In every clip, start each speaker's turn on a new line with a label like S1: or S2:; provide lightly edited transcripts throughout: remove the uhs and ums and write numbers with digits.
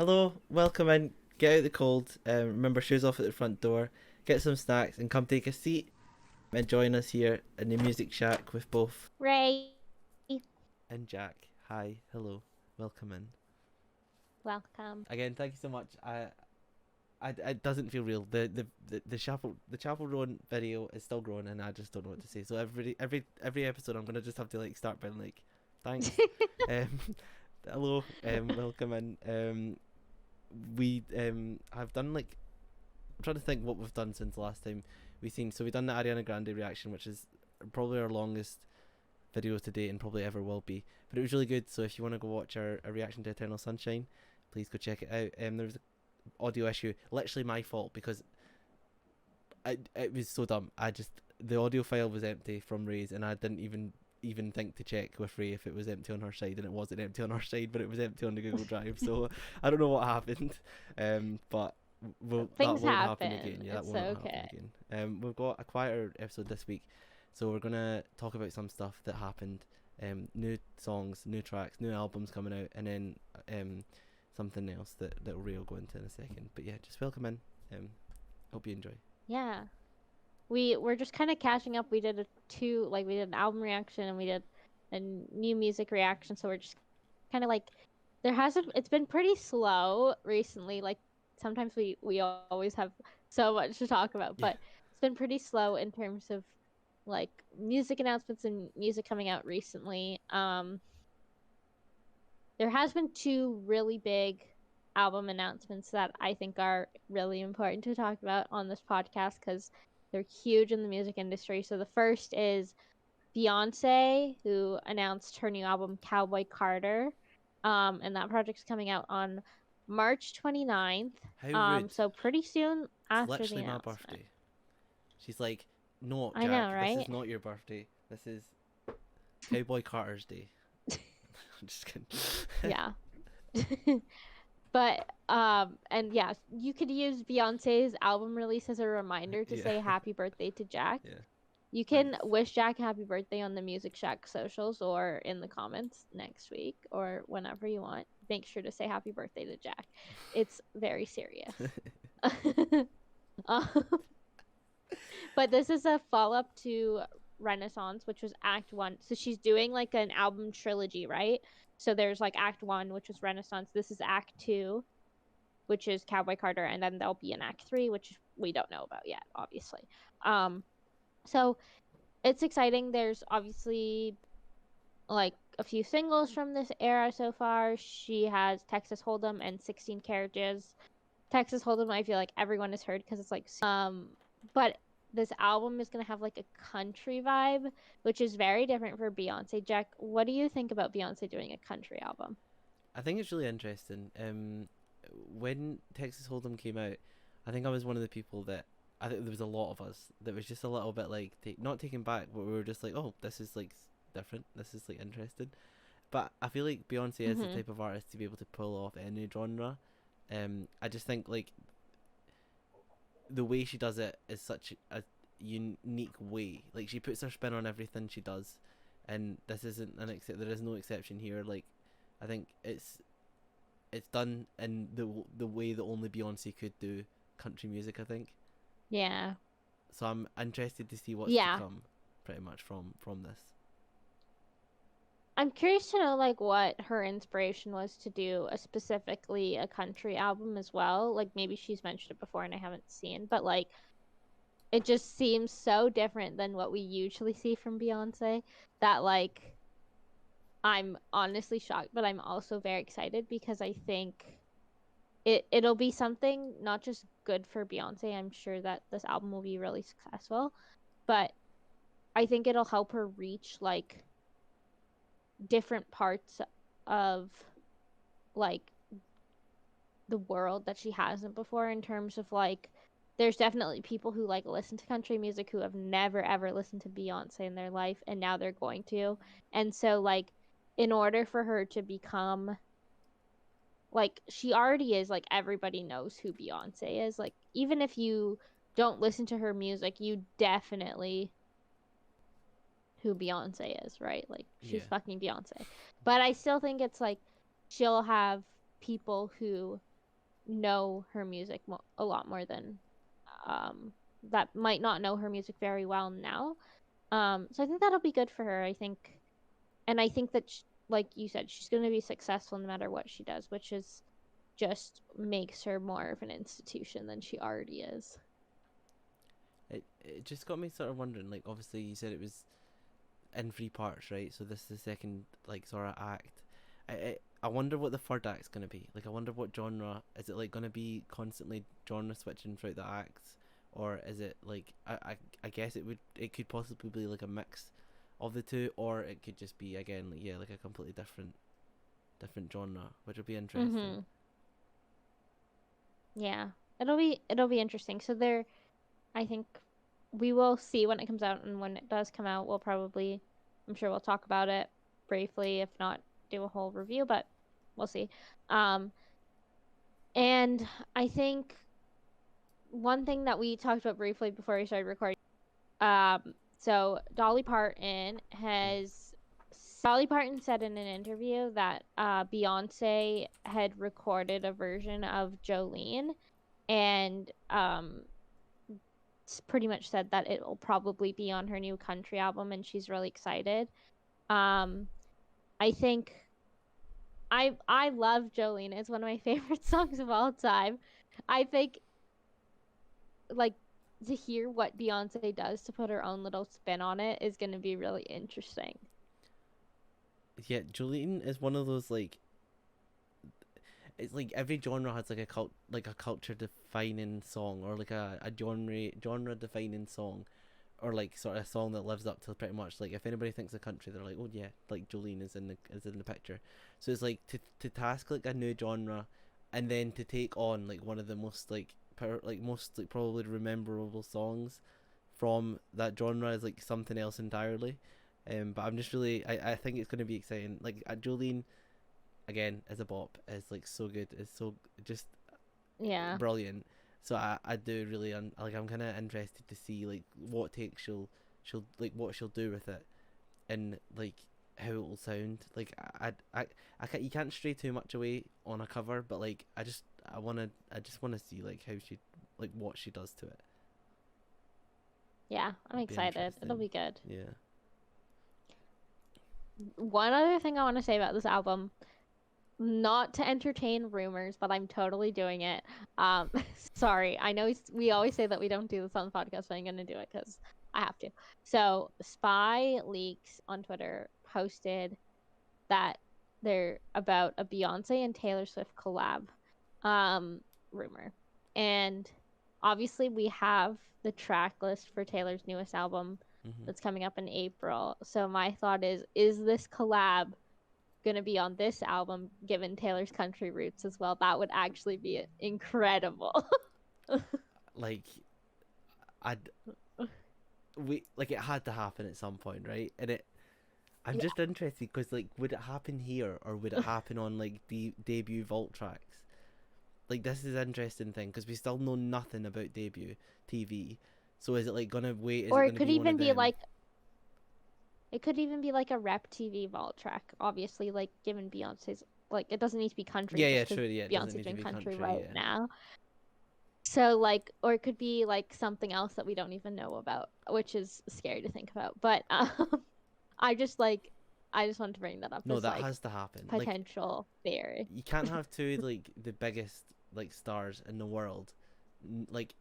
S1: Hello, welcome in. Get out the cold. Remember, shoes off at the front door. Get some snacks and come take a seat and join us here in the Music Shack with both
S2: Ray,
S1: and Jack. Hi, hello, welcome in.
S2: welcome.
S1: Again, thank you so much. It doesn't feel real. The Chapel Roan video is still growing, and I just don't know what to say. So every episode, I'm gonna just have to like start by like, thanks, um, hello, welcome in. We have done like, I'm trying to think what we've done since the last time we seen. So we've done the Ariana Grande reaction, which is probably our longest video to date and probably ever will be. But it was really good. So if you want to go watch our reaction to Eternal Sunshine, please go check it out. There was an audio issue, literally my fault because it was so dumb. The audio file was empty from Ray's, and I didn't even think to check with Ray if it was empty on her side, and it wasn't empty on her side, but it was empty on the Google Drive. So I don't know what happened, but that
S2: Things
S1: won't happen
S2: happen.
S1: again. Yeah, that
S2: It's
S1: won't happen
S2: okay.
S1: again. We've got a quieter episode this week, so we're gonna talk about some stuff that happened. New songs, new tracks, new albums coming out, and then something else that Ray will go into in a second. But yeah, just welcome in. Hope you enjoy.
S2: Yeah. We're just kind of catching up. We did we did an album reaction and we did a new music reaction. So we're just kind of like, it's been pretty slow recently. Like sometimes we always have so much to talk about,
S1: Yeah.
S2: but it's been pretty slow in terms of like music announcements and music coming out recently. There has been two really big album announcements that I think are really important to talk about on this podcast because they're huge in the music industry. So the first is Beyonce, who announced her new album Cowboy Carter. And that project's coming out on March 29th.
S1: How rude.
S2: So pretty soon
S1: It's
S2: after the
S1: literally my
S2: announcement.
S1: birthday. She's like, no,
S2: I know,
S1: Jack, this is
S2: right?
S1: not your birthday. This is Cowboy Carter's day. I'm just kidding.
S2: Yeah. But and yeah, you could use Beyonce's album release as a reminder to
S1: Yeah.
S2: say happy birthday to Jack.
S1: Yeah.
S2: You can
S1: Thanks.
S2: wish Jack happy birthday on the Music Shack socials or in the comments next week or whenever you want. Make sure to say happy birthday to Jack. It's very serious. Um, but this is a follow up to Renaissance, which was Act One. So she's doing like an album trilogy, right? So there's like Act One, which was Renaissance. This is Act Two, which is Cowboy Carter, and then there'll be an Act Three, which we don't know about yet, obviously. So it's exciting. There's obviously like a few singles from this era so far. She has Texas Hold'em and 16 Carriages. Texas Hold'em, I feel like everyone has heard because it's like, but this album is gonna have like a country vibe, which is very different for Beyonce. Jack, what do you think about Beyonce doing a country album?
S1: I think it's really interesting. When Texas Hold'em came out, I think I was one of the people that I think there was a lot of us that was just a little bit like not taken back, but we were just like, oh, this is like different. This is like interesting. But I feel like Beyonce is the
S2: Mm-hmm.
S1: type of artist to be able to pull off any genre. I just think like the way she does it is such a unique way. Like she puts her spin on everything she does, and this isn't an except. There is no exception here. Like I think it's done in the way that only Beyonce could do country music. I think
S2: Yeah.
S1: so. I'm interested to see what's to
S2: Yeah.
S1: come, pretty much from this.
S2: I'm curious to know like what her inspiration was to do specifically a country album as well. Like maybe she's mentioned it before and I haven't seen, but like it just seems so different than what we usually see from Beyonce that like I'm honestly shocked, but I'm also very excited because I think it'll be something not just good for Beyonce. I'm sure that this album will be really successful, but I think it'll help her reach like different parts of like the world that she hasn't before in terms of like there's definitely people who like listen to country music who have never ever listened to Beyonce in their life and now they're going to. And so like in order for her to become like she already is like everybody knows who Beyonce is. Like even if you don't listen to her music, you definitely who Beyonce is, right? Like she's
S1: Yeah,
S2: fucking Beyonce. But I still think it's like she'll have people who know her music a lot more than that might not know her music very well now. So I think that'll be good for her. I think that like you said, she's going to be successful no matter what she does, which is just makes her more of an institution than she already is.
S1: It just got me sort of wondering, like, obviously you said it was in 3 parts, right? So this is the second, like, sort of act. I wonder what the third act's gonna be. Like, I wonder what genre is it, like, gonna be constantly genre switching throughout the acts, or is it like I guess it could possibly be like a mix of the two, or it could just be again like, yeah, like a completely different genre, which would be interesting.
S2: Mm-hmm. Yeah, it'll be interesting. So I think we will see when it comes out, and when it does come out, I'm sure we'll talk about it briefly, if not do a whole review, but we'll see. And I think one thing that we talked about briefly before we started recording, so Dolly Parton said in an interview that Beyonce had recorded a version of Jolene, and pretty much said that it will probably be on her new country album, and she's really excited. I think I love Jolene. It's one of my favorite songs of all time. I think, like, to hear what Beyonce does to put her own little spin on it is going to be really interesting.
S1: Yeah, Jolene is one of those, like, it's like every genre has like a culture defining song, or like a genre defining song, or like sort of a song that lives up to pretty much, like, if anybody thinks of country, they're like, oh yeah, like Jolene is in the picture. So it's like to task like a new genre, and then to take on like one of the most most like probably rememberable songs from that genre is like something else entirely. But I'm just really I think it's going to be exciting. Like, Jolene again as a bop is like so good, it's so just brilliant. So I do really like, I'm kind of interested to see like what take she'll like what she'll do with it, and like how it will sound. Like, I can't, you can't stray too much away on a cover, but like I just want to see like how she, like, what she does to it.
S2: Yeah, I'm excited. It'll be good.
S1: Yeah.
S2: One other thing I want to say about this album, not to entertain rumors, but I'm totally doing it. Sorry, I know we always say that we don't do this on the podcast, but I'm gonna do it because I have to. So, Spy Leaks on Twitter posted that they're about a Beyonce and Taylor Swift collab rumor, and obviously we have the track list for Taylor's newest album that's coming up in April. So my thought is this collab gonna be on this album, given Taylor's country roots as well? That would actually be incredible.
S1: Like, it had to happen at some point, right? And I'm just interested because, like, would it happen here, or would it happen on like the debut vault tracks? Like, this is an interesting thing because we still know nothing about debut TV. So is it like gonna wait?
S2: Or it could even be like, it could even be like a rep TV vault track. Obviously, like, given Beyonce's, like, it doesn't need to be country.
S1: Yeah, true. Yeah,
S2: Beyonce's doing country right now. So, like, or it could be like something else that we don't even know about, which is scary to think about. But I just wanted to bring that up.
S1: No,
S2: as,
S1: that
S2: like,
S1: has to happen.
S2: Potential theory.
S1: You can't have two like the biggest like stars in the world. Like,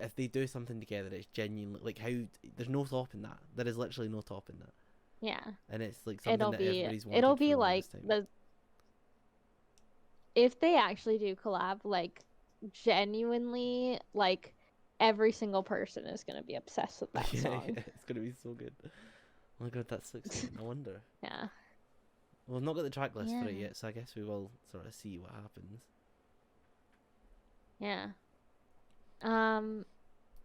S1: if they do something together, it's genuinely like, how there's no topping that. There is literally no topping that.
S2: Yeah.
S1: And it's like something everybody's wanted.
S2: It'll be like if they actually do collab, like, genuinely, like, every single person is gonna be obsessed with that song.
S1: Yeah, it's gonna be so good. Oh my god, that's so exciting. I wonder.
S2: Yeah.
S1: Well, I've not got the track list for it yet, so I guess we will sort of see what happens.
S2: Yeah.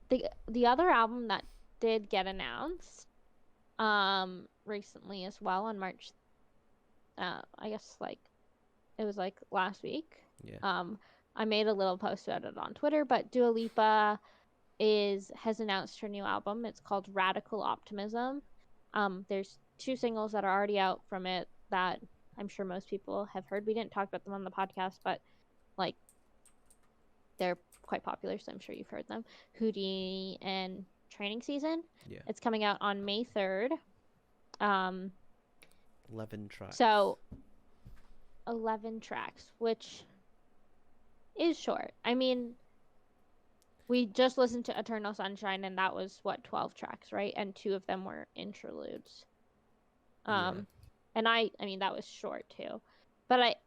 S2: The other album that did get announced recently as well on March, I guess, like, it was like last week.
S1: Yeah.
S2: I made a little post about it on Twitter, but Dua Lipa has announced her new album. It's called Radical Optimism. There's 2 singles that are already out from it that I'm sure most people have heard. We didn't talk about them on the podcast, but, like, They're quite popular, so I'm sure you've heard them. Houdini and Training Season.
S1: Yeah.
S2: It's coming out on May 3rd.
S1: 11 tracks.
S2: So 11 tracks, which is short. I mean, we just listened to Eternal Sunshine, and that was, what, 12 tracks, right? And 2 of them were interludes. And I mean, that was short, too. But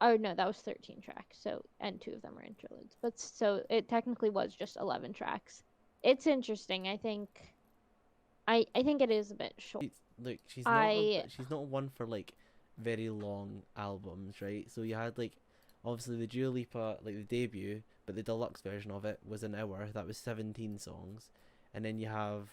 S2: oh, no, that was 13 tracks, so, and 2 of them were interludes. But, so, it technically was just 11 tracks. It's interesting, I think. I think it is a bit short.
S1: Look, she's not one for, like, very long albums, right? So you had, like, obviously the Dua Lipa, like, the debut, but the deluxe version of it was an hour. That was 17 songs. And then you have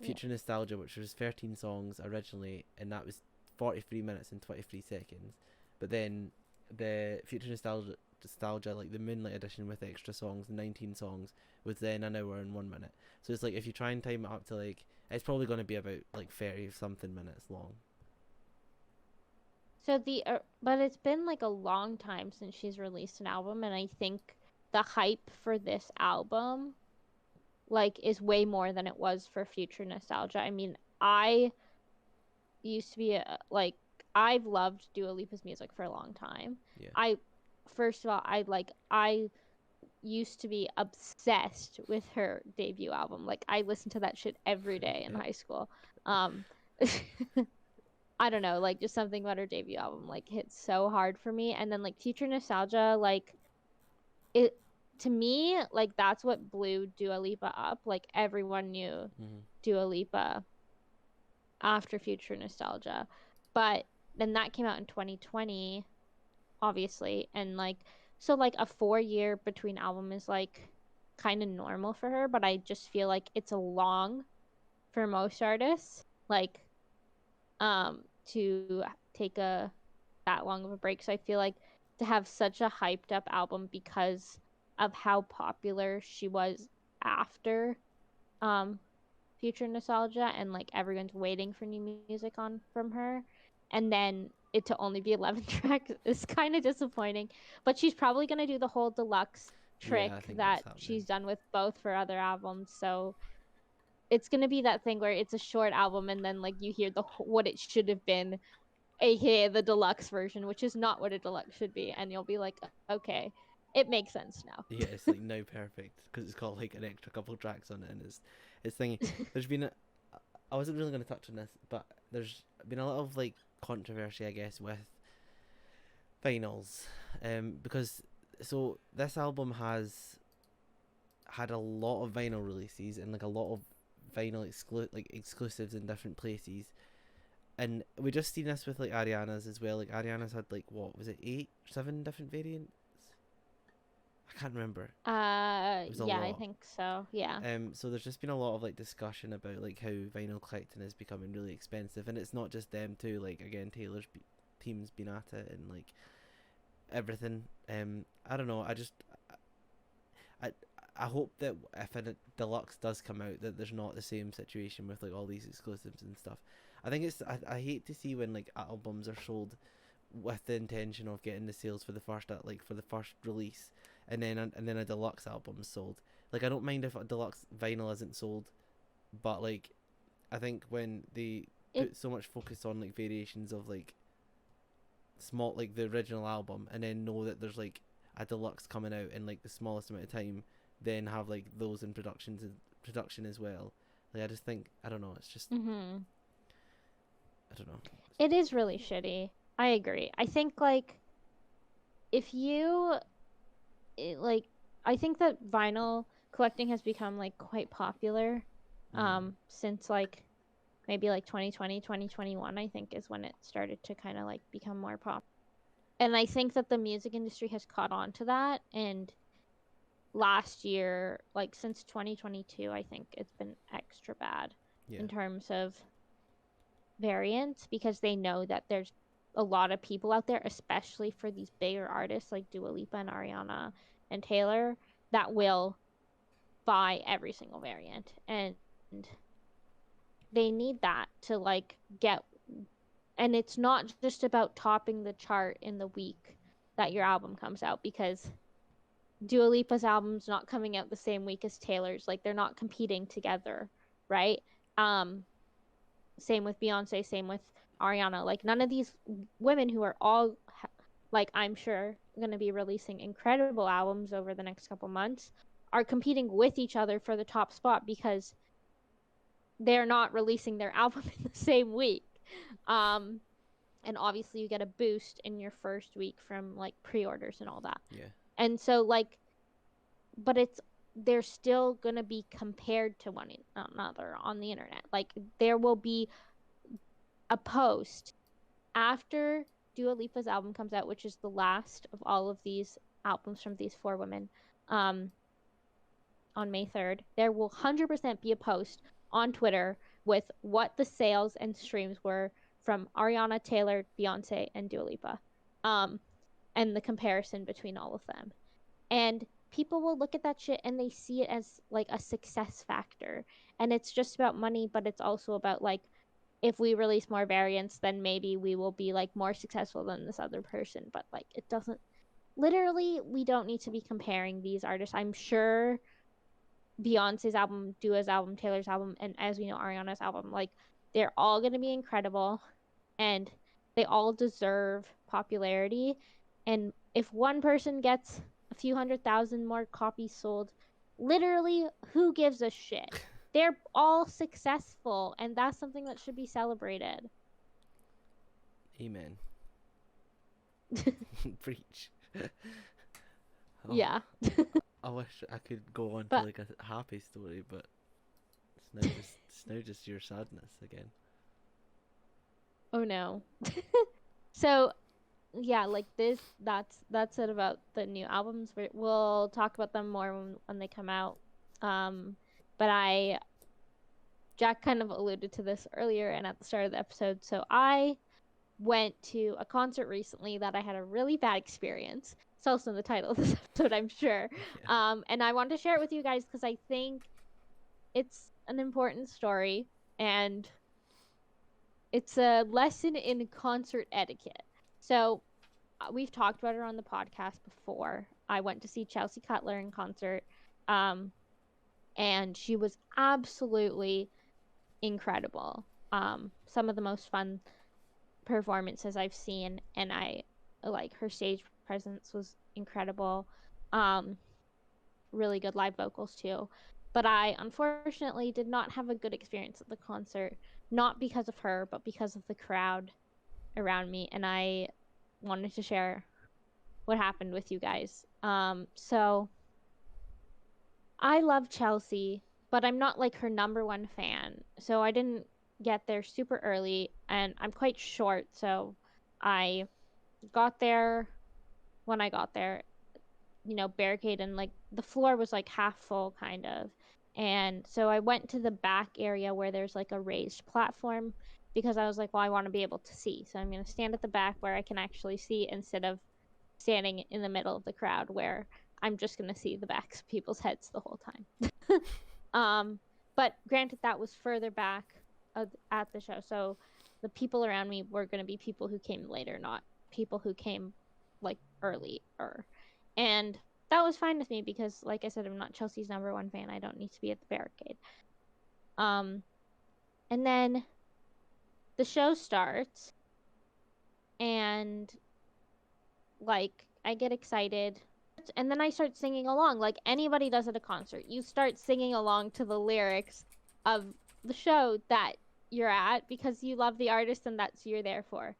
S1: Future Nostalgia, which was 13 songs originally, and that was 43 minutes and 23 seconds. But then the Future Nostalgia, like the Moonlight edition with extra songs, 19 songs, was then an hour and 1 minute. So it's like, if you try and time it up to, like, it's probably going to be about like 30 something minutes long.
S2: So but it's been like a long time since she's released an album, and I think the hype for this album like is way more than it was for Future Nostalgia. I mean, I used to be I've loved Dua Lipa's music for a long time.
S1: Yeah.
S2: First of all, I used to be obsessed with her debut album. Like, I listened to that shit every day in high school. I don't know, like, just something about her debut album like hits so hard for me. And then like Future Nostalgia, like, it, to me, like, that's what blew Dua Lipa up. Like, everyone knew Dua Lipa after Future Nostalgia. But then that came out in 2020, obviously, and like, so like a 4-year between album is like kind of normal for her, but I just feel like it's a long for most artists, like, to take that long of a break. So I feel like to have such a hyped up album because of how popular she was after Future Nostalgia, and like everyone's waiting for new music from her, and then it to only be 11 tracks is kind of disappointing. But she's probably going to do the whole deluxe trick that she's done with both her other albums, so it's going to be that thing where it's a short album and then like you hear what it should have been, aka the deluxe version, which is not what a deluxe should be, and you'll be like, okay, it makes sense now.
S1: Yeah, it's like now perfect because it's got like an extra couple tracks on it, and it's thingy. There's been I wasn't really going to touch on this, but there's been a lot of like controversy, I guess, with vinyls, because so this album has had a lot of vinyl releases and like a lot of vinyl exclusives in different places, and we just seen this with like Ariana's as well. Like, Ariana's had like, what was it, 7 different variants? I can't remember.
S2: Yeah, I think so. Yeah.
S1: So there's just been a lot of like discussion about like how vinyl collecting is becoming really expensive, and it's not just them too. Like, again, Taylor's team's been at it, and like everything. I don't know. I hope that if a deluxe does come out, that there's not the same situation with like all these exclusives and stuff. I think I hate to see when like albums are sold with the intention of getting the sales for the first release, and then a deluxe album is sold. Like, I don't mind if a deluxe vinyl isn't sold, but like, I think when they put so much focus on like variations of like small, like the original album, and then know that there's like a deluxe coming out in like the smallest amount of time, then have like those in production as well. Like, I just think, I don't know, it's just I don't know.
S2: It is really shitty. I agree. I think like if you I think that vinyl collecting has become like quite popular since like maybe like 2020, 2021, I think, is when it started to kind of like become more popular. And I think that the music industry has caught on to that, and last year, like since 2022, I think it's been extra bad in terms of variants, because they know that there's a lot of people out there, especially for these bigger artists like Dua Lipa and Ariana and Taylor, that will buy every single variant, and they need that to like get. And it's not just about topping the chart in the week that your album comes out, because Dua Lipa's album's not coming out the same week as Taylor's. Like, they're not competing together, right? Same with Beyonce, same with Ariana. Like, none of these women who are all, like, I'm sure going to be releasing incredible albums over the next couple months are competing with each other for the top spot because they're not releasing their album in the same week. And obviously you get a boost in your first week from like pre-orders and all that.
S1: Yeah.
S2: And so like, but they're still gonna be compared to one another on the internet. Like there will be a post after Dua Lipa's album comes out, which is the last of all of these albums from these four women, on May 3rd. There will 100% be a post on Twitter with what the sales and streams were from Ariana, Taylor, Beyonce, and Dua Lipa, and the comparison between all of them. And people will look at that shit and they see it as like a success factor. And it's just about money, but it's also about like, if we release more variants, then maybe we will be like more successful than this other person. But like, it doesn't, literally, we don't need to be comparing these artists. I'm sure Beyonce's album, Dua's album, Taylor's album, and as we know, Ariana's album, like, they're all going to be incredible and they all deserve popularity. And if one person gets a few 100,000 more copies sold, literally, who gives a shit? They're all successful, and that's something that should be celebrated.
S1: Amen. Preach.
S2: Oh, yeah.
S1: I wish I could go on to like a happy story, but it's now just your sadness again.
S2: Oh no. So yeah, like that's it about the new albums. We'll talk about them more when they come out. But Jack kind of alluded to this earlier and at the start of the episode. So I went to a concert recently that I had a really bad experience. It's also in the title of this episode, I'm sure. Yeah. And I wanted to share it with you guys because I think it's an important story and it's a lesson in concert etiquette. So we've talked about her on the podcast before. I went to see Chelsea Cutler in concert, and she was absolutely incredible. Some of the most fun performances I've seen, and I like her stage presence was incredible. Really good live vocals too. But I unfortunately did not have a good experience at the concert, not because of her, but because of the crowd around me, and I wanted to share what happened with you guys. So I love Chelsea, but I'm not like her number one fan. So I didn't get there super early, and I'm quite short, so I got there when I got there, you know, barricade, and like the floor was like half full kind of. And so I went to the back area where there's like a raised platform because I was like, well, I want to be able to see. So I'm going to stand at the back where I can actually see instead of standing in the middle of the crowd where I'm just going to see the backs of people's heads the whole time. But granted, that was further back at the show. So the people around me were going to be people who came later, not people who came like earlier. And that was fine with me because, like I said, I'm not Chelsea's number one fan. I don't need to be at the barricade. And then the show starts, and like I get excited, and then I start singing along like anybody does at a concert. You start singing along to the lyrics of the show that you're at because you love the artist and that's who you're there for.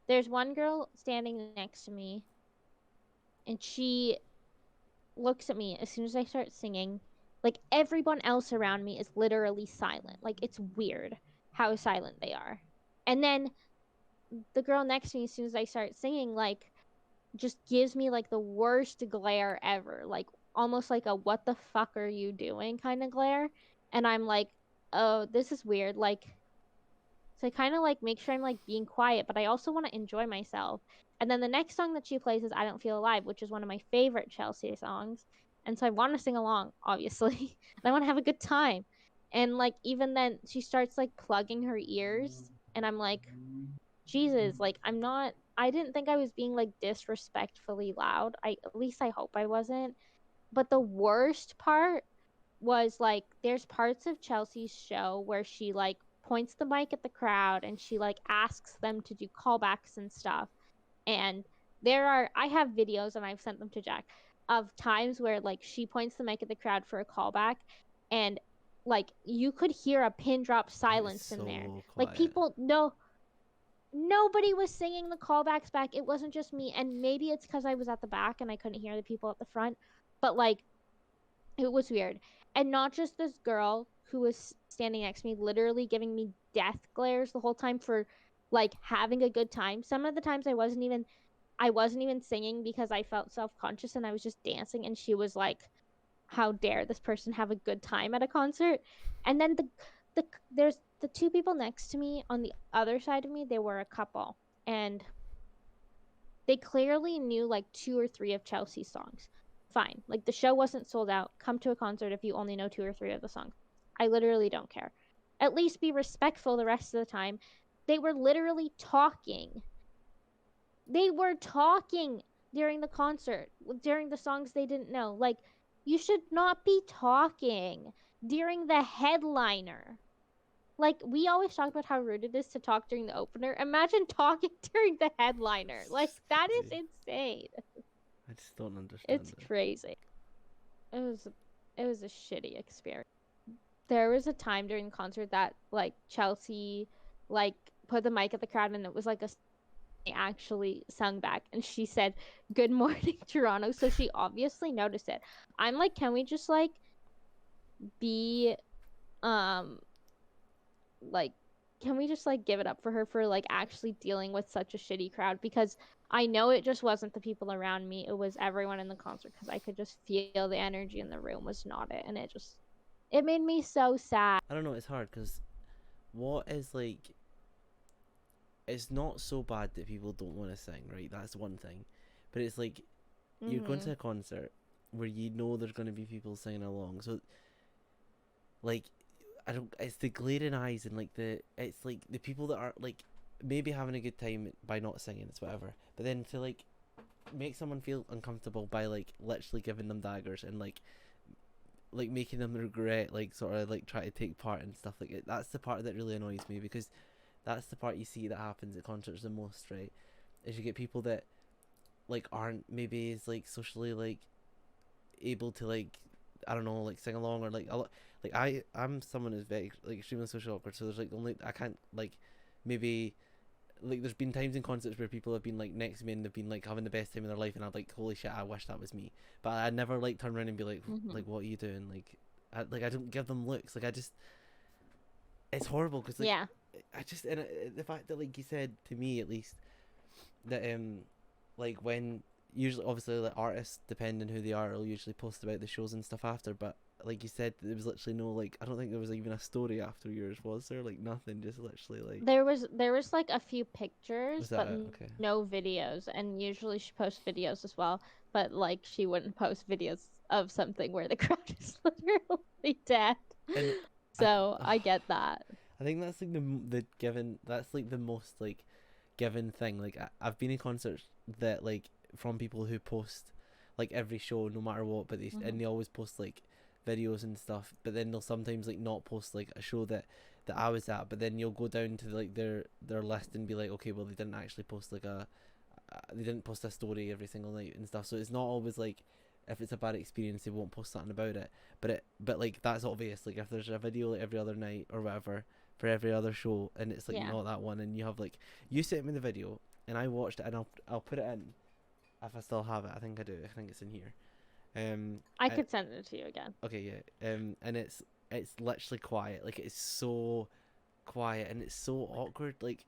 S2: There's one girl standing next to me, and she looks at me as soon as I start singing. Like everyone else around me is literally silent. Like it's weird how silent they are. And then the girl next to me, as soon as I start singing, like just gives me like the worst glare ever. Like almost like a what the fuck are you doing kind of glare. And I'm like, oh, this is weird. Like, so I kind of like make sure I'm like being quiet, but I also want to enjoy myself. And then the next song that she plays is I Don't Feel Alive, which is one of my favorite Chelsea songs. And so I want to sing along, obviously. And I want to have a good time. And like even then she starts like plugging her ears, and I'm like, Jesus, like I'm not I didn't think I was being like disrespectfully loud. At least I hope I wasn't. But the worst part was like there's parts of Chelsea's show where she like points the mic at the crowd and she like asks them to do callbacks and stuff. And I have videos and I've sent them to Jack of times where like she points the mic at the crowd for a callback and like you could hear a pin drop
S1: It's
S2: silence in there.
S1: so
S2: Like
S1: quiet.
S2: people no nobody was singing the callbacks back. It wasn't just me, and maybe it's because I was at the back and I couldn't hear the people at the front. But like it was weird. And not just this girl who was standing next to me, literally giving me death glares the whole time for like having a good time. Some of the times I wasn't even singing because I felt self-conscious and I was just dancing, and she was like, how dare this person have a good time at a concert? And then there's the two people next to me on the other side of me, they were a couple, and they clearly knew like two or three of Chelsea's songs. Fine. Like the show wasn't sold out. Come to a concert if you only know two or three of the songs. I literally don't care. At least be respectful the rest of the time. They were literally talking. They were talking during the concert, during the songs they didn't know. Like, you should not be talking during the headliner. Like, we always talk about how rude it is to talk during the opener. Imagine talking during the headliner. Like,
S1: It's
S2: that is
S1: crazy.
S2: insane.
S1: I just don't understand
S2: It's
S1: it.
S2: crazy. It was it was a shitty experience. There was a time during the concert that like Chelsea like put the mic at the crowd and it was like a actually sung back and she said good morning Toronto, so she obviously noticed it. I'm like, can we just like be um like can we just like give it up for her for like actually dealing with such a shitty crowd? Because I know it just wasn't the people around me, it was everyone in the concert, because I could just feel the energy in the room was not it, and it made me so sad.
S1: I don't know. It's hard because what is like, it's not so bad that people don't want to sing, right? That's one thing, but it's like you're going to
S2: Mm-hmm.
S1: a concert where you know there's going to be people singing along, so like I don't. It's the glaring eyes and like it's like the people that are like maybe having a good time by not singing. It's whatever, but then to like make someone feel uncomfortable by like literally giving them daggers and like making them regret like sort of like try to take part and stuff like it. That's the part that really annoys me because that's the part you see that happens at concerts the most, right? Is you get people that like aren't maybe as like socially like able to like I don't know like sing along or like a lot like I'm someone who's very like extremely social awkward, so there's like only I can't like maybe like there's been times in concerts where people have been like next to me and they've been like having the best time in their life and I'm like holy shit I wish that was me, but I never like turn around and be
S2: Mm-hmm.
S1: like what are you doing like I don't give them looks like I just it's horrible because like
S2: Yeah.
S1: I just and the fact that like you said to me at least that like when usually obviously like artists depending who they are will usually post about the shows and stuff after, but like you said there was literally no like I don't think there was even a story after yours, was there? Like nothing, just literally like
S2: There was like a few
S1: was
S2: pictures,
S1: that
S2: but
S1: it? Okay.
S2: no videos. And usually she posts videos as well, but like she wouldn't post videos of something where the crowd is literally dead.
S1: And I
S2: So I get that.
S1: I think that's like the given that's like the most like given thing. Like I've been in concerts that like from people who post like every show no matter what, but
S2: Hmm.
S1: they always post like videos and stuff. But then they'll sometimes like not post like a show that I was at. But then you'll go down to like their list and be like, okay, well they didn't actually post like they didn't post a story every single night and stuff. So it's not always like if it's a bad experience they won't post something about it. But like that's obvious. Like if there's a video like every other night or whatever for every other show and it's like
S2: Yeah.
S1: not that one and you have like you sent me the video and I watched it and I'll put it in if I still have it. I think I do. I think it's in here.
S2: I
S1: I,
S2: could send it to you again.
S1: okay, yeah. And it's literally quiet. Like it's so quiet and it's so awkward. Like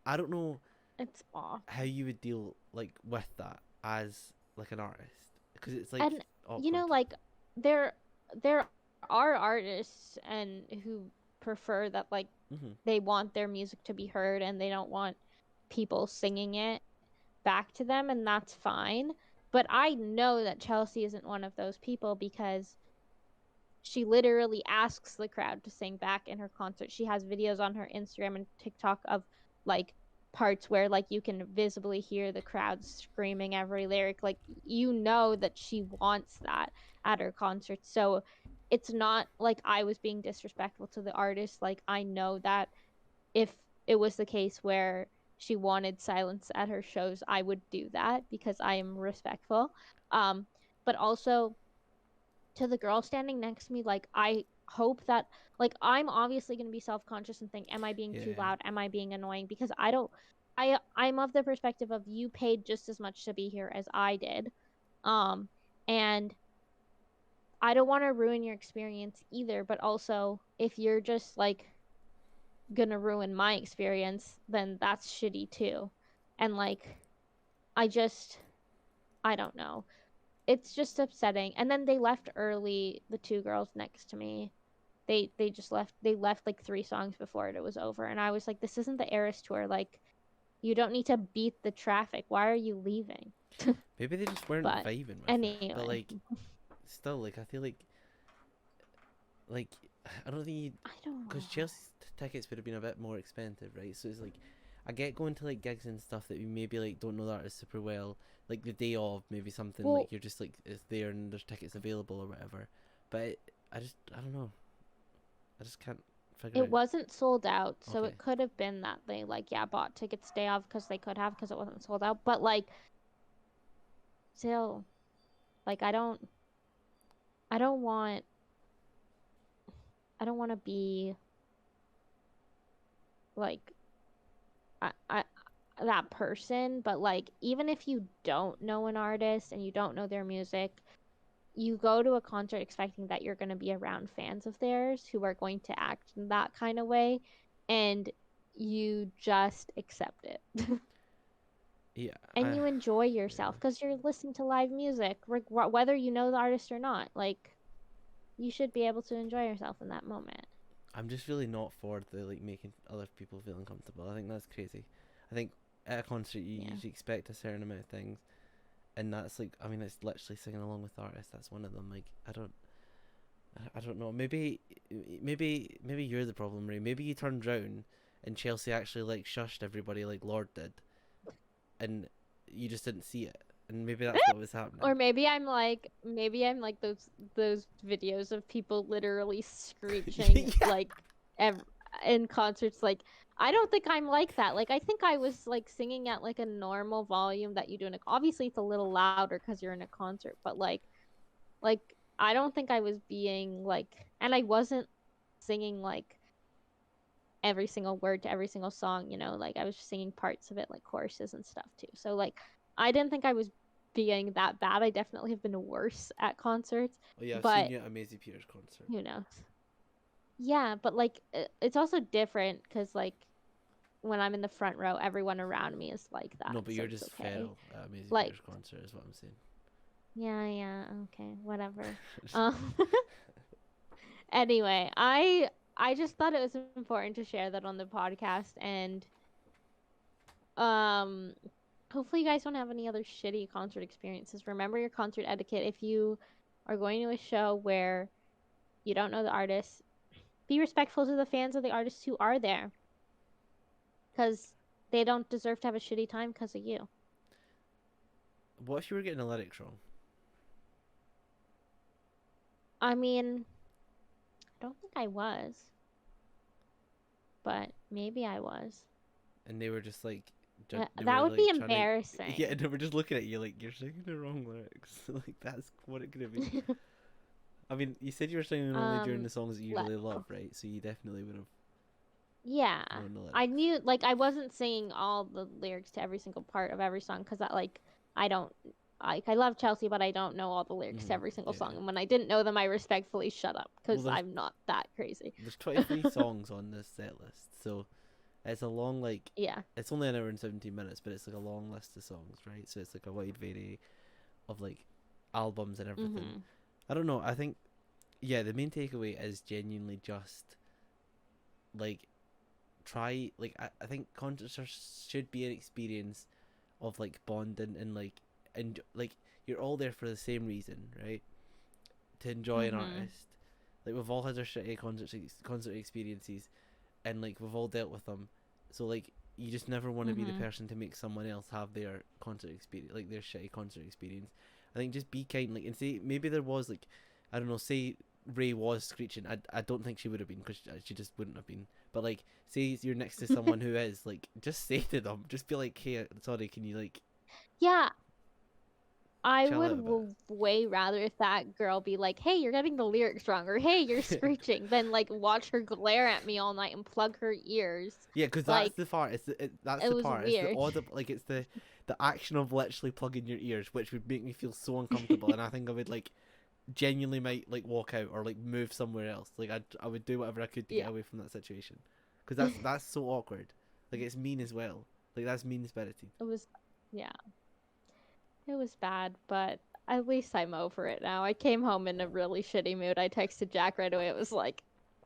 S1: I don't know
S2: It's off.
S1: how you would deal like with that as like an artist because it's like
S2: And
S1: awkward.
S2: like there there are artists and who prefer that like
S1: Hmm.
S2: they want their music to be heard and they don't want people singing it back to them, and that's fine. But I know that Chelsea isn't one of those people because she literally asks the crowd to sing back in her concert. She has videos on her Instagram and TikTok of like parts where like you can visibly hear the crowd screaming every lyric, like you know that she wants that at her concert. So it's not like I was being disrespectful to the artist. Like I know that if it was the case where she wanted silence at her shows, I would do that because I am respectful. But also to the girl standing next to me, like I hope that, like, I'm obviously going to be self-conscious and think, am I being too
S1: Yeah.
S2: loud? Am I being annoying? Because I don't I'm of the perspective of you paid just as much to be here as I did. And I don't want to ruin your experience either, but also if you're just like gonna ruin my experience, then that's shitty too. And like I don't know. It's just upsetting. And then they left early, the two girls next to me. They just left. They left like 3 songs before it was over, and I was like, this isn't the Eras tour. Like, you don't need to beat the traffic. Why are you leaving?
S1: Maybe they just weren't
S2: But
S1: vibing with it. But
S2: anyway,
S1: like, still, like I feel like I don't think you,
S2: I don't
S1: because
S2: know.
S1: Chelsea's tickets would have been a bit more expensive, right? So it's like I get going to like gigs and stuff that you maybe like don't know the artist super well, like the day of maybe something
S2: Well,
S1: like you're just like it's there and there's tickets available or whatever. But I don't know. I just can't figure
S2: it
S1: out.
S2: wasn't sold out, so
S1: Okay.
S2: it could have been that they like bought tickets day of because they could have because it wasn't sold out. But like still, like I don't want I don't want to be like I that person, but like even if you don't know an artist and you don't know their music, you go to a concert expecting that you're going to be around fans of theirs who are going to act in that kind of way, and you just accept it.
S1: Yeah.
S2: And you enjoy
S1: Yeah.
S2: yourself because you're listening to live music, whether you know the artist or not. Like, you should be able to enjoy yourself in that moment.
S1: I'm just really not for the like making other people feel uncomfortable. I think that's crazy. I think at a concert you
S2: Yeah.
S1: usually expect a certain amount of things, and that's like I mean it's literally singing along with artists. That's one of them. Like I don't know. Maybe you're the problem, Ray. Maybe you turned round and Chelsea actually like shushed everybody like Lord did, and you just didn't see it. And maybe that's what was happening.
S2: Or maybe I'm like those videos of people literally screeching
S1: Yeah.
S2: like ev- in concerts. Like, I don't think I'm like that. Like, I think I was like singing at like a normal volume that you do in a, obviously it's a little louder because you're in a concert, but like I don't think I was being like, and I wasn't singing like every single word to every single song, like I was just singing parts of it, like choruses and stuff too. So like I didn't think I was being that bad. I definitely have been worse at concerts,
S1: Oh yeah, I've seen
S2: but
S1: you at Maisie Peters concert.
S2: who knows? Yeah, but like it's also different because like when I'm in the front row, everyone around me is like
S1: No,
S2: that,
S1: but
S2: so
S1: you're
S2: it's
S1: just
S2: okay.
S1: feral at a Maisie
S2: Like,
S1: Peters concert, is what I'm saying.
S2: yeah, okay, whatever. Um, anyway, I just thought it was important to share that on the podcast, and um hopefully you guys don't have any other shitty concert experiences. Remember your concert etiquette. If you are going to a show where you don't know the artist, be respectful to the fans of the artists who are there, because they don't deserve to have a shitty time because of you.
S1: What if you were getting the lyrics wrong?
S2: I mean, I don't think I was, but maybe I was.
S1: And they were just like, they
S2: That
S1: were
S2: would be
S1: like trying to, yeah,
S2: embarrassing.
S1: they were just looking at you like you're singing the wrong lyrics. Like that's what it could have been. I mean, you said you were singing only during
S2: um,
S1: the songs that you
S2: let
S1: really love, right? So you definitely would have
S2: yeah,
S1: known the
S2: I
S1: lyrics.
S2: knew, like, I wasn't singing all the lyrics to every single part of every song because I don't, like, I love Chelsea, but I don't know all the lyrics to every single
S1: Yeah.
S2: song. And when I didn't know them, I respectfully shut up
S1: Well,
S2: because I'm not that crazy.
S1: there's 23 songs on this set list, so it's a long like
S2: Yeah.
S1: it's only an hour and 17 minutes, but it's like a long list of songs, right? So it's like a wide variety of like albums and everything.
S2: Mm-hmm.
S1: I don't know. I think yeah, the main takeaway is genuinely just like try like I think concerts should be an experience of like bonding and like you're all there for the same reason, right? To enjoy an
S2: Mm-hmm.
S1: artist. Like we've all had our shitty concert experiences, and like we've all dealt with them. So like you just never want to be the
S2: Mhm.
S1: person to make someone else have their concert experience, like their shitty concert experience. I think just be kind, like, and say maybe there was like, I don't know, say Ray was screeching. I don't think she would have been, because she just wouldn't have been. But like, say you're next to someone who is, like, just say to them, just be like, hey, sorry, can you like
S2: Yeah, I
S1: chill
S2: would
S1: out a bit?
S2: way rather if that girl be like, "Hey, you're getting the lyrics wrong," or "Hey, you're screeching," than like watch her glare at me all night and plug her ears.
S1: Yeah, because that's
S2: Like,
S1: the part. That's
S2: it
S1: the
S2: was
S1: part. It's the
S2: weird.
S1: audible, like it's the action of literally plugging your ears, which would make me feel so uncomfortable, and I think I would like genuinely might like walk out or like move somewhere else. Like I would do whatever I could to get
S2: Yeah.
S1: away from that situation, because that's so awkward. Like it's mean as well. Like that's mean spirited.
S2: It was, yeah, it was bad, but at least I'm over it now. I came home in a really shitty mood. I texted Jack right away. It was like,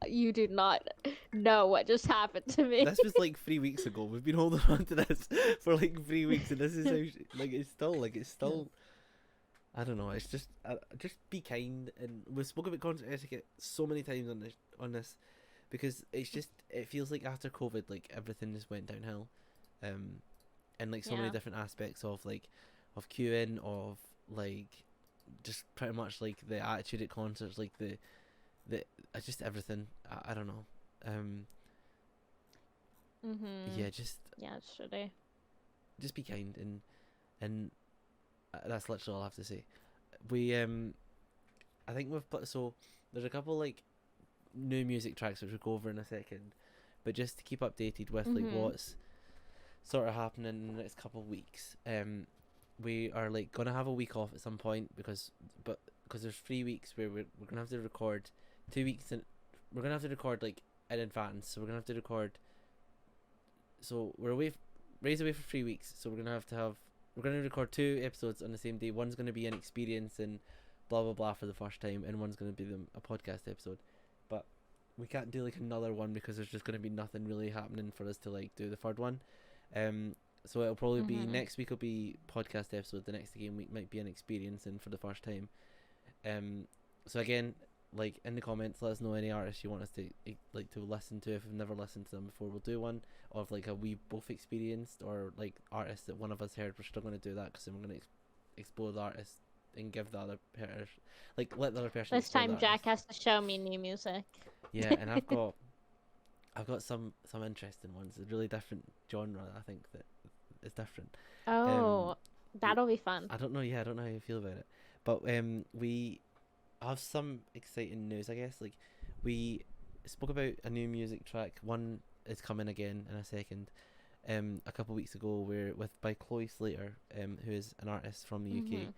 S2: "You do not know what just happened to me."
S1: This was like 3 weeks ago. We've been holding on to this for like 3 weeks, and this is how like it's still. I don't know. It's just be kind, and we've spoken about concert etiquette so many times on this, because it feels like after COVID, like everything just went downhill, and like so many
S2: Yeah.
S1: different aspects of queuing, of like just pretty much like the attitude at concerts, like the just everything. I don't know.
S2: Mhm.
S1: Yeah, just
S2: Yeah, it's shitty.
S1: just be kind, and that's literally all I have to say. We I think we've put, so there's a couple like new music tracks which we'll go over in a second, but just to keep updated with like
S2: Mhm.
S1: what's sort of happening in the next couple of weeks. We are like gonna have a week off at some point, because there's 3 weeks where we're gonna have to record 2 weeks, and we're gonna have to record like in advance. So we're gonna have to record. So we're away, Ray's away for 3 weeks. So we're gonna record 2 episodes on the same day. One's gonna be an experience and blah blah blah for the first time, and one's gonna be a podcast episode. But we can't do like another one because there's just gonna be nothing really happening for us to like do the third one. So it'll probably be
S2: Mhm.
S1: next week will be podcast episode. The next game week might be an experience and for the first time. So again, like in the comments, let us know any artists you want us to like to listen to. If we've never listened to them before, we'll do one of like a we both experienced, or like artists that one of us heard. We're still going to do that because then we're going to explore the artist and give the other person, like let the other person
S2: This
S1: explore the
S2: time
S1: artist.
S2: Jack has to show me new music.
S1: Yeah, and I've got some interesting ones. A really different genre. I think that is different. Um,
S2: Oh, that'll be fun.
S1: I don't know. Yeah, I don't know how you feel about it, but we have some exciting news. I guess like we spoke about a new music track. One is coming again in a second. A couple of weeks ago, we're with by Chloe Slater, who is an artist from the UK,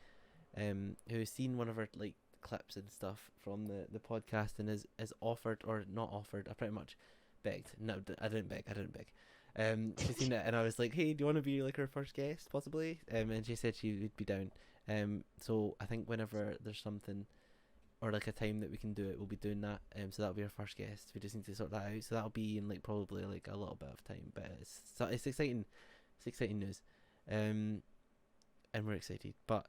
S2: Mhm.
S1: who has seen one of her like clips and stuff from the podcast, and is offered or not offered. I pretty much begged. No, I didn't beg. I didn't beg. She's seen it, and I was like, "Hey, do you want to be like her first guest, possibly?" And she said she would be down. So I think whenever there's something or like a time that we can do it, we'll be doing that. So that'll be our first guest. We just need to sort that out. So that'll be in like probably like a little bit of time, but it's exciting. It's exciting news. And we're excited. But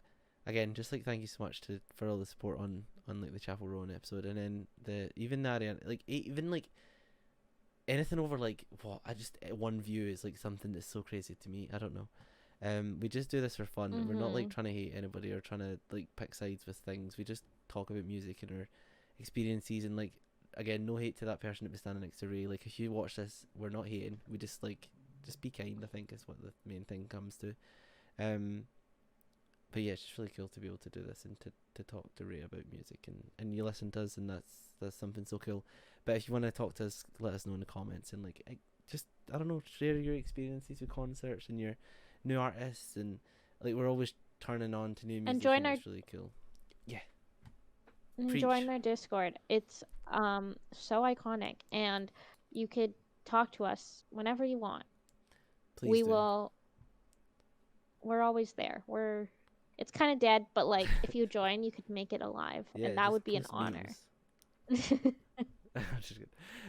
S1: again, just like thank you so much for all the support on like the Chapel Rowan episode, and then even the Ariana, like even like anything over like what I just one view is like something that's so crazy to me. I don't know. We just do this for fun. We're not like
S2: Mhm.
S1: trying to hate anybody or trying to like pick sides with things. We just talk about music and our experiences, and like again, no hate to that person that was standing next to Ray. Like if you watch this, we're not hating. We just be kind. I think is what the main thing comes to. Um, but yeah, it's just really cool to be able to do this and to talk to Ray about music, and you listen to us, and that's something so cool. But if you want to talk to us, let us know in the comments, and like just I don't know, share your experiences with concerts and your new artists, and like we're always turning on to new
S2: And
S1: music,
S2: join
S1: and
S2: our
S1: it's really cool. Yeah,
S2: join
S1: preach.
S2: our Discord. It's so iconic, and you could talk to us whenever you want.
S1: Please
S2: We
S1: do.
S2: will. We're always there. It's kind of dead, but like if you join, you could make it alive,
S1: Yeah,
S2: and that
S1: just
S2: would be an
S1: post
S2: honor.
S1: memes. I'm just kidding.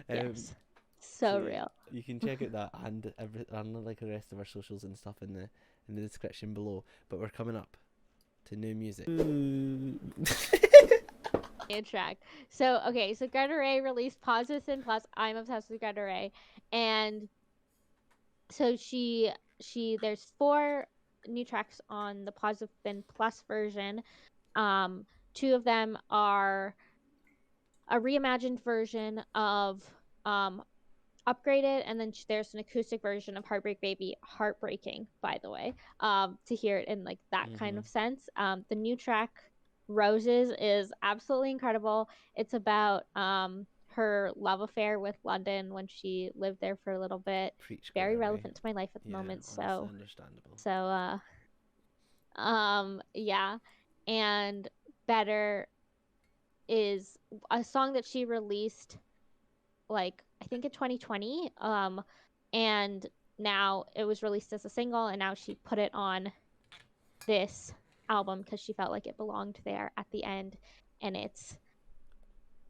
S2: Yes.
S1: So
S2: So
S1: yeah,
S2: real.
S1: you can check out that and like the rest of our socials and stuff in the description below. But we're coming up to new music.
S2: New track. So okay, so Greta Ray released Pause This and Plus. I'm obsessed with Greta Ray, and So there's 4 new tracks on the Positive Spin Plus version. 2 of them are a reimagined version of Upgraded, and then there's an acoustic version of Heartbreak Baby. Heartbreaking, by the way, to hear it in like that kind of sense. The new track Roses is absolutely incredible. It's about her love affair with London when she lived there for a little bit.
S1: Preach,
S2: Very
S1: Greta Ray.
S2: relevant to my life at the
S1: Yeah,
S2: moment.
S1: honestly, understandable.
S2: Yeah. And Better is a song that she released like I think in 2020. And now it was released as a single, and now she put it on this album because she felt like it belonged there at the end, and it's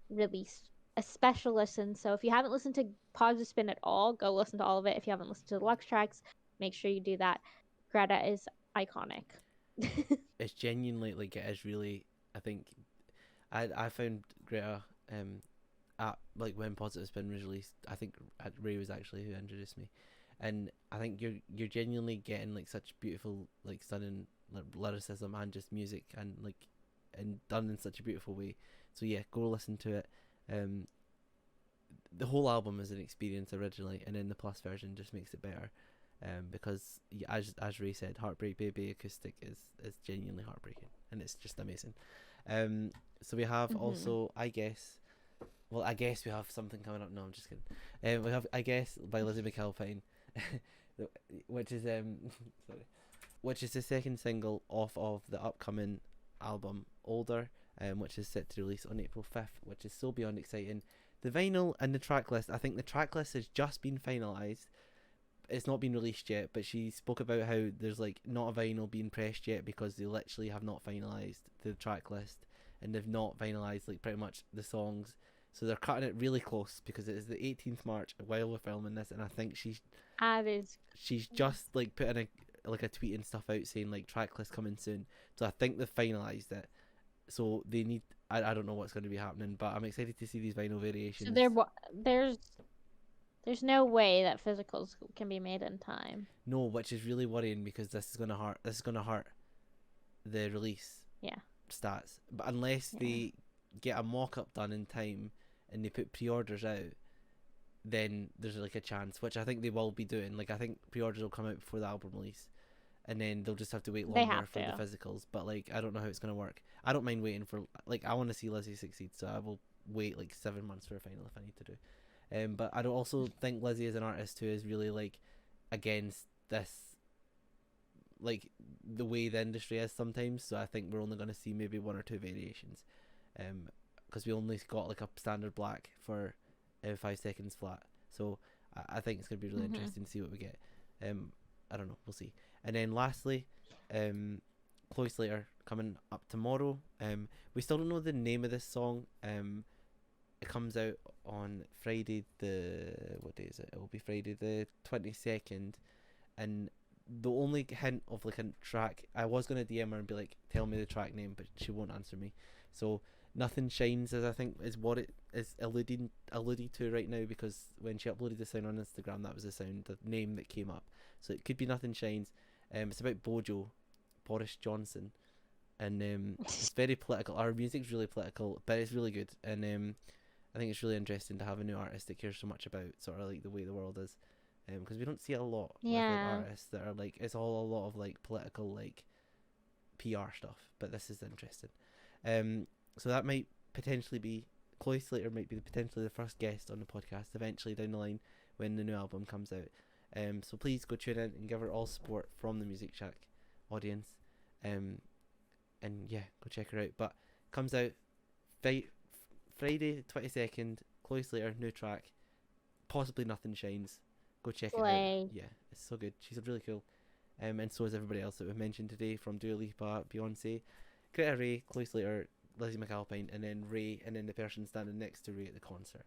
S2: really a special listen. So if you haven't listened to Positive Spin at all, go listen to all of it. If you haven't listened to the Lux tracks, make sure you do that. Greta is iconic.
S1: It's genuinely like it is really. I think I found Greta at like when Positive Spin was released. I think Ray was actually who introduced me, and I think you're genuinely getting like such beautiful, like stunning lyricism and just music and done in such a beautiful way. So yeah, go listen to it. The whole album is an experience originally, and then the plus version just makes it better. Because as Ray said, Heartbreak Baby acoustic is genuinely heartbreaking, and it's just amazing. So we have also, I guess we have something coming up. No, I'm just kidding. We have I Guess by Lizzy McAlpine, which is sorry, which is the second single off of the upcoming album Older, which is set to release on April 5th, which is so beyond exciting. The vinyl and the track list, I think the track list has just been finalised. It's not been released yet, but she spoke about how there's like not a vinyl being pressed yet because they literally have not finalised the track list, and they've not finalised like pretty much the songs. So they're cutting it really close because it is the 18th March while we're filming this, and I think she's just like putting a tweet and stuff out saying like track list coming soon. So I think they've finalised it. So they need. I don't know what's going to be happening, but I'm excited to see these vinyl variations.
S2: So there's no way that physicals can be made in time.
S1: No, which is really worrying because this is gonna hurt the release stats. But unless they get a mock-up done in time and they put pre-orders out, then there's like a chance, which I think they will be doing. Like I think pre-orders will come out before the album release, and then they'll just have to wait longer for the physicals. But like I don't know how it's gonna work. I don't mind waiting for like I want to see Lizzy succeed, so I will wait like 7 months for a final if I need to do. But I don't also think Lizzy as an artist who is really like against this, like the way the industry is sometimes. So I think we're only going to see maybe 1 or 2 variations, because we only got like a standard black for 5 seconds flat. So I think it's going to be really interesting to see what we get. I don't know, we'll see. And then lastly, Chloe Slater coming up tomorrow. We still don't know the name of this song. It comes out on Friday what day is it? It will be Friday the 22nd, and the only hint of like a track, I was gonna DM her and be like, tell me the track name, but she won't answer me. So Nothing Shines is I think is what it is alluding to right now, because when she uploaded the sound on Instagram, that was the name that came up. So it could be Nothing Shines. It's about Boris Johnson, and it's very political. Our music's really political, but it's really good, and I think it's really interesting to have a new artist that cares so much about sort of like the way the world is, because we don't see it a lot with like artists that are like, it's all a lot of like political like PR stuff, but this is interesting. So that might potentially be Chloe Slater might be potentially the first guest on the podcast eventually down the line when the new album comes out. So please go tune in and give her all support from the Music Shack audience, and yeah, go check her out. But comes out Friday 22nd, Chloe Slater, new track, possibly Nothing Shines. Go check it out. Yeah, it's so good. She's really cool. And so is everybody else that we've mentioned today, from Dua Lipa, Beyonce, Greta Ray, Chloe Slater, Lizzy McAlpine, and then Ray, and then the person standing next to Ray at the concert.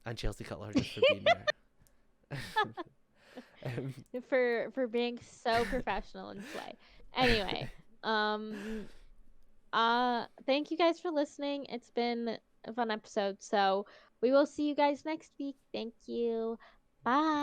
S1: And Chelsea Cutler just for being
S2: there. For being so professional and slay. Anyway, thank you guys for listening. It's been a fun episode, so we will see you guys next week. Thank you. Bye.